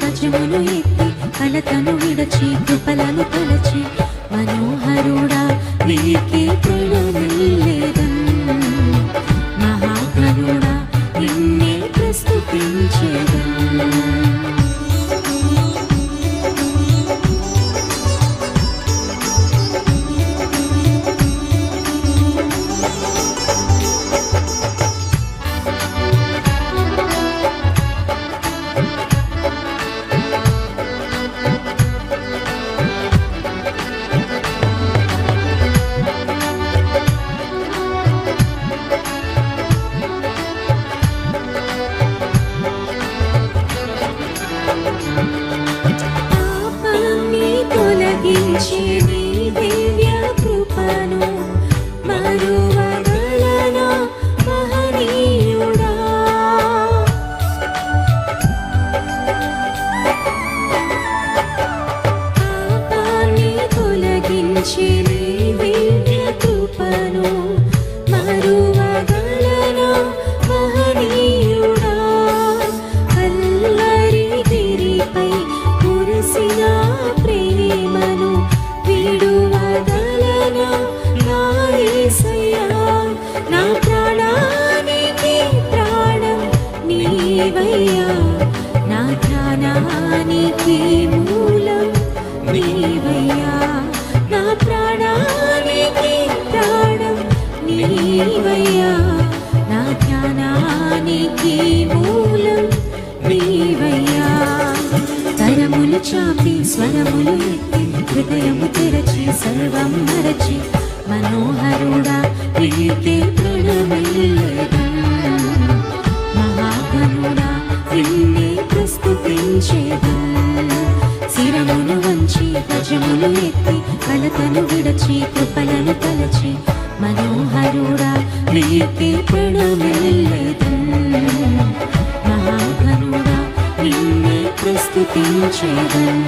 ధ్వజములు ఎత్తి కలతను విడచి కృపలను తలచి మనోహరుడా నీకే ప్రణమిల్లేదన్ మహాగణుడా నిన్నే ప్రస్తుతించేదన్ నీ దివ్య కృపను మరువగలనా మహనీయుడా పాపాన్ని తొలగించి నీ దివ్య కృపను మరువగలనా మహనీయుడా అల్లరి గిరిపై కురిసిన ప్రేమను విడువగలనా నా యేసయ్యా నా ప్రాణానికి ప్రాణం నీవయ్యా నా ధ్యానానికి మూలం నీవయ్యా నా ప్రాణానికి ప్రాణం నీవయ్యా నా ధ్యానానికి మూలం నీవయ్యా కరములు చాపి స్వరములు ఎత్తి హృదయము తెరచి సర్వం మరచి మనోహరుడా నీకే ప్రణమిల్లేదన్ మహాగణుడా నిన్నే ప్రస్తుతించేదన్ శిరమును వంచి ధ్వజములు ఎత్తి కలతను విడచి కృపలను తలచి మనోహరుడా నీకే ప్రణమిల్లేదన్ మహాగణుడా నిన్నే ప్రస్తుతించేదన్